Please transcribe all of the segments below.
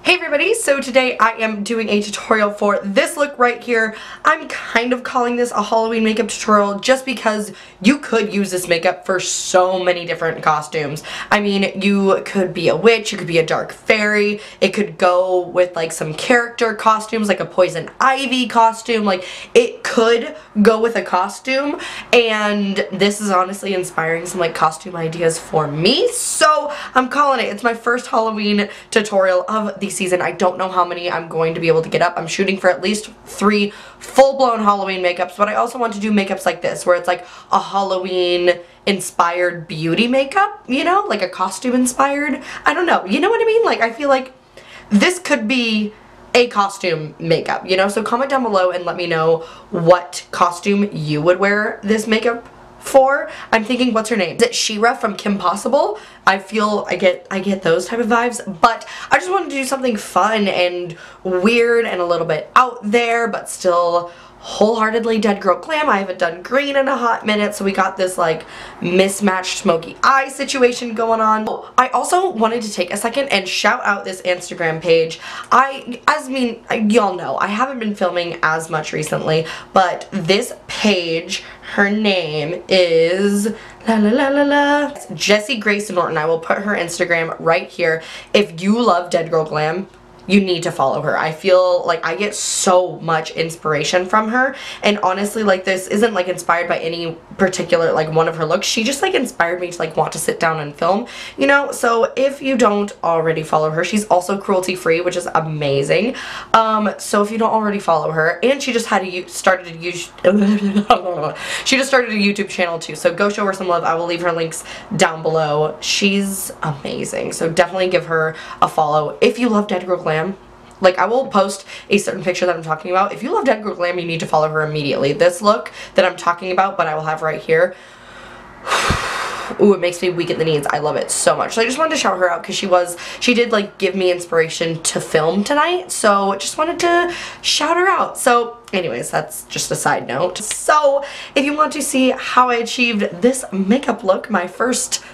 Hey everybody, so today I am doing a tutorial for this look right here. I'm kind of calling this a Halloween makeup tutorial just because you could use this makeup for so many different costumes. I mean, you could be a witch, you could be a dark fairy, it could go with like some character costumes like a poison ivy costume, like it could go with a costume, and this is honestly inspiring some like costume ideas for me, so I'm calling it. It's my first Halloween tutorial of the season. I don't know how many I'm going to be able to get up. I'm shooting for at least 3 full-blown Halloween makeups, but I also want to do makeups like this where it's like a Halloween inspired beauty makeup, you know, like a costume inspired. I don't know, you know what I mean? Like I feel like this could be a costume makeup, you know? So comment down below and let me know what costume you would wear this makeup for. I'm thinking, what's her name? Is it She-Ra from Kim Possible? I feel I get those type of vibes, but I just wanted to do something fun and weird and a little bit out there, but still wholeheartedly dead girl glam. I haven't done green in a hot minute, so we got this like mismatched smoky eye situation going on. Oh, I also wanted to take a second and shout out this Instagram page. Y'all know I haven't been filming as much recently, but this page, her name is Jessie Grace Norton. I will put her Instagram right here. If you love dead girl glam, you need to follow her. I feel like I get so much inspiration from her, and honestly, like, this isn't like inspired by any particular like one of her looks. She just like inspired me to like want to sit down and film, you know? So if you don't already follow her, she's also cruelty free, which is amazing. So if you don't already follow her, and she just started a YouTube channel too, so go show her some love. I will leave her links down below. She's amazing, so definitely give her a follow if you love dead girl glam. Like, I will post a certain picture that I'm talking about. If you love dead girl glam, you need to follow her immediately. This look that I'm talking about, but I will have right here, ooh, it makes me weak at the knees. I love it so much. So I just wanted to shout her out because she did like give me inspiration to film tonight, so just wanted to shout her out. So anyways, that's just a side note. So if you want to see how I achieved this makeup look, my first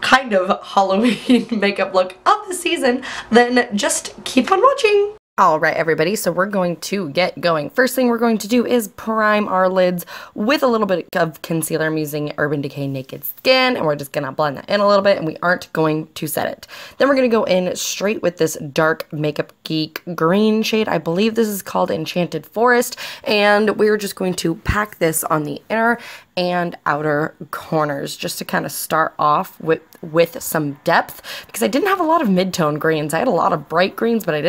kind of Halloween makeup look of the season, then just keep on watching. Alright everybody, so we're going to get going. First thing we're going to do is prime our lids with a little bit of concealer. I'm using Urban Decay Naked Skin, and we're just going to blend that in a little bit, and we aren't going to set it. Then we're going to go in straight with this dark Makeup Geek green shade. I believe this is called Enchanted Forest, and we're just going to pack this on the inner and outer corners just to kind of start off with some depth, because I didn't have a lot of mid-tone greens. I had a lot of bright greens, but I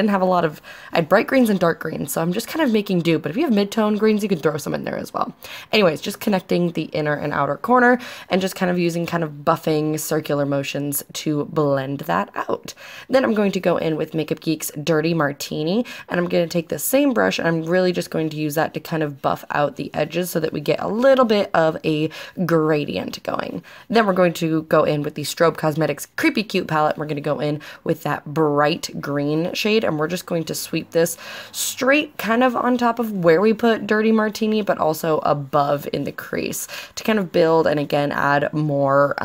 had bright greens and dark greens, so I'm just kind of making do. But if you have mid-tone greens, you can throw some in there as well. Anyways, just connecting the inner and outer corner and just kind of using kind of buffing circular motions to blend that out. Then I'm going to go in with Makeup Geek's Dirty Martini, and I'm going to take the same brush, and I'm really just going to use that to kind of buff out the edges so that we get a little bit of a gradient going. Then we're going to go in with the Strobe Cosmetics Creepy Cute palette. We're going to go in with that bright green shade, and we're just going to sweep this straight kind of on top of where we put Dirty Martini, but also above in the crease to kind of build and again add more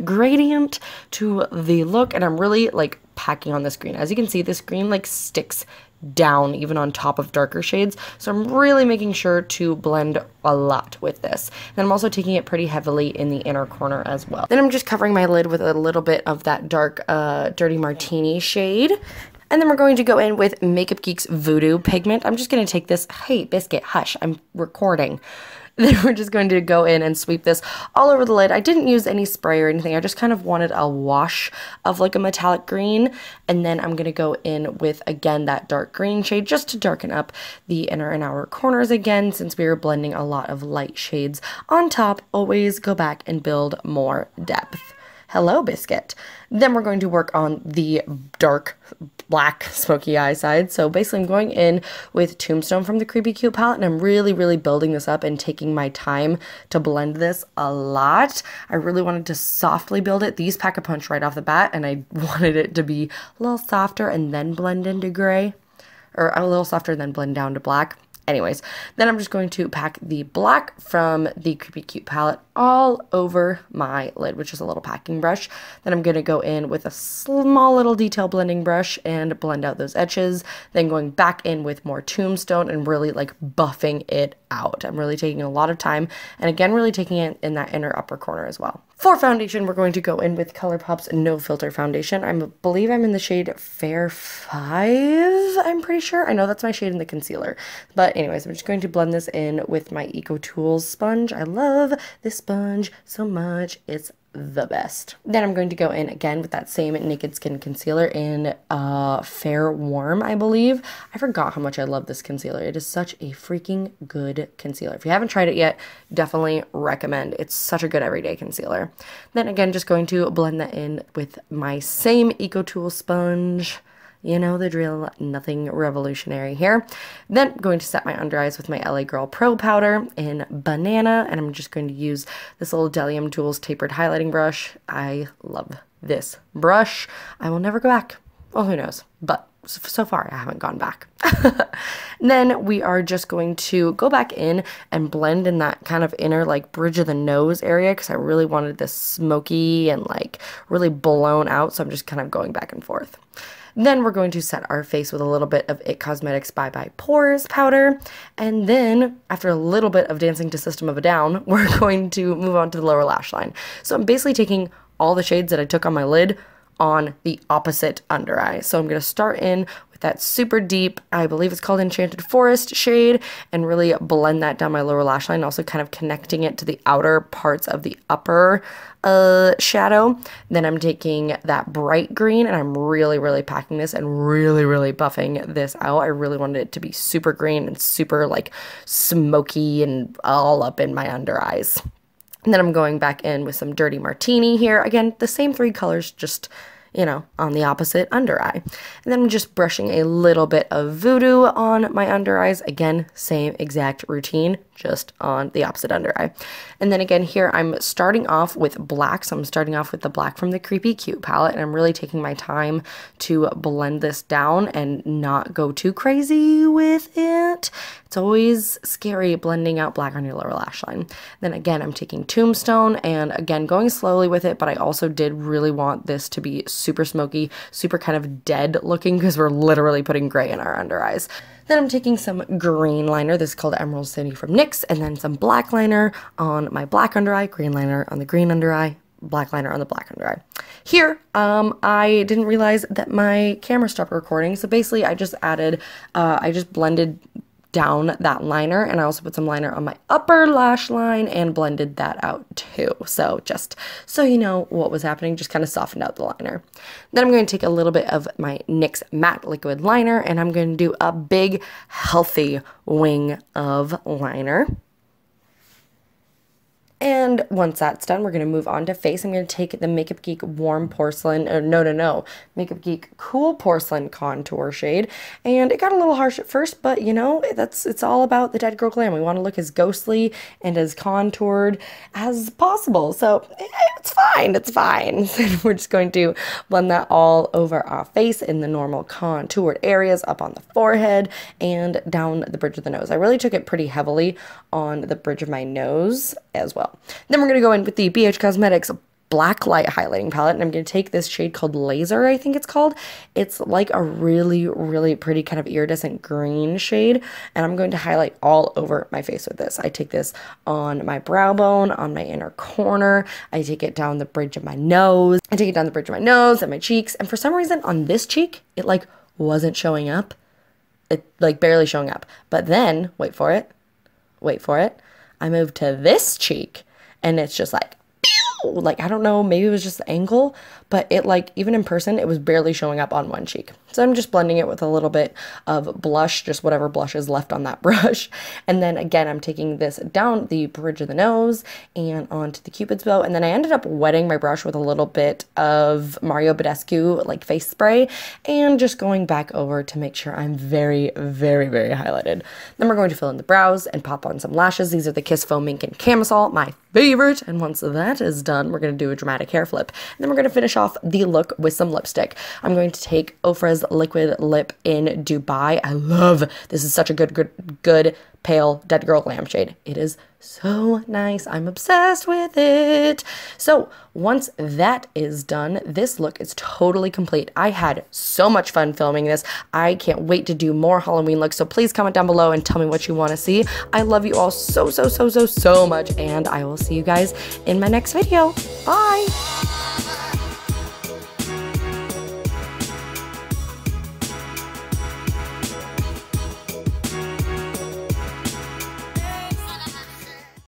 gradient to the look. And I'm really like packing on this green. As you can see, this green like sticks down even on top of darker shades, so I'm really making sure to blend a lot with this. And I'm also taking it pretty heavily in the inner corner as well. Then I'm just covering my lid with a little bit of that dark Dirty Martini shade. And then we're going to go in with Makeup Geek's Voodoo pigment. I'm just going to take this, hey Biscuit, hush, I'm recording. Then we're just going to go in and sweep this all over the lid. I didn't use any spray or anything. I just kind of wanted a wash of like a metallic green. And then I'm going to go in with, again, that dark green shade just to darken up the inner and outer corners again, since we were blending a lot of light shades on top. Always go back and build more depth. Hello, Biscuit. Then we're going to work on the dark black smoky eye side. So basically I'm going in with Tombstone from the Creepy Cute palette, and I'm really building this up and taking my time to blend this a lot. I really wanted to softly build it. These pack a punch right off the bat, and I wanted it to be a little softer and then blend into gray, or a little softer and then blend down to black. Anyways, then I'm just going to pack the black from the Creepy Cute palette all over my lid, which is a little packing brush. Then I'm going to go in with a small little detail blending brush and blend out those edges. Then going back in with more Tombstone and really like buffing it out. I'm really taking a lot of time, and again, really taking it in that inner upper corner as well. For foundation, we're going to go in with Colourpop's No Filter foundation. I believe I'm in the shade Fair 5, I'm pretty sure. I know that's my shade in the concealer. But anyways, I'm just going to blend this in with my Eco Tools sponge. I love this sponge so much. It's the best. Then I'm going to go in again with that same Naked Skin concealer in Fair Warm, I believe. I forgot how much I love this concealer. It is such a freaking good concealer. If you haven't tried it yet, definitely recommend. It's such a good everyday concealer. Then again, just going to blend that in with my same Eco Tool sponge. You know the drill, nothing revolutionary here. Then going to set my under eyes with my LA Girl Pro Powder in Banana, and I'm just going to use this little Delium Tools tapered highlighting brush. I love this brush. I will never go back. Well, who knows? But so far, I haven't gone back. Then we are just going to go back in and blend in that kind of inner like bridge of the nose area, because I really wanted this smoky and like really blown out, so I'm just kind of going back and forth. Then we're going to set our face with a little bit of IT Cosmetics Bye Bye Pores powder. And then, after a little bit of dancing to System of a Down, we're going to move on to the lower lash line. So I'm basically taking all the shades that I took on my lid on the opposite under eye. So I'm going to start in with that super deep, I believe it's called Enchanted Forest shade, and really blend that down my lower lash line, also kind of connecting it to the outer parts of the upper shadow. Then I'm taking that bright green and I'm really packing this and really buffing this out. I really wanted it to be super green and super like smoky and all up in my under eyes. And then I'm going back in with some Dirty Martini here. Again, the same 3 colors, just, you know, on the opposite under eye. And then I'm just brushing a little bit of Voodoo on my under eyes. Again, same exact routine, just on the opposite under eye. And then again here, I'm starting off with black. So I'm starting off with the black from the Creepy Cute palette, and I'm really taking my time to blend this down and not go too crazy with it. It's always scary blending out black on your lower lash line. Then again, I'm taking Tombstone and again, going slowly with it, but I also did really want this to be super smoky, super kind of dead looking, because we're literally putting gray in our under eyes. Then I'm taking some green liner. This is called Emerald City from NYX, and then some black liner on my black under eye, green liner on the green under eye, black liner on the black under eye. Here, I didn't realize that my camera stopped recording, so basically I just added, I just blended down that liner, and I also put some liner on my upper lash line and blended that out too. So just so you know what was happening, just kind of softened out the liner. Then I'm going to take a little bit of my NYX matte liquid liner, and I'm going to do a big healthy wing of liner. And once that's done, we're going to move on to face. I'm going to take the Makeup Geek Warm Porcelain, or no, Makeup Geek Cool Porcelain Contour shade. And it got a little harsh at first, but you know, it's all about the Dead Girl Glam. We want to look as ghostly and as contoured as possible. So it's fine, it's fine. So we're just going to blend that all over our face in the normal contoured areas, up on the forehead and down the bridge of the nose. I really took it pretty heavily on the bridge of my nose as well. Then we're going to go in with the BH Cosmetics Blacklight highlighting palette, and I'm going to take this shade called Laser, I think it's called. It's like a really pretty kind of iridescent green shade, and I'm going to highlight all over my face with this. I take this on my brow bone, on my inner corner, I take it down the bridge of my nose, I take it down the bridge of my nose and my cheeks, and for some reason on this cheek, it like wasn't showing up. It like barely showing up. But then, wait for it, I moved to this cheek, and it's just like, pew! Like, I don't know, maybe it was just the angle, but it like, even in person, it was barely showing up on one cheek. So I'm just blending it with a little bit of blush, just whatever blush is left on that brush. And then again, I'm taking this down the bridge of the nose and onto the Cupid's bow. And then I ended up wetting my brush with a little bit of Mario Badescu like face spray and just going back over to make sure I'm very highlighted. Then we're going to fill in the brows and pop on some lashes. These are the Kiss Faux Mink and Camisole, my favorite. And once that is done, we're going to do a dramatic hair flip. And then we're going to finish off the look with some lipstick. I'm going to take Ofra's Liquid Lip in Dubai. I love, this is such a good pale Dead Girl Glam shade. It is so nice. I'm obsessed with it. So once that is done, this look is totally complete. I had so much fun filming this. I can't wait to do more Halloween looks, so please comment down below and tell me what you want to see. I love you all so much, and I will see you guys in my next video. Bye!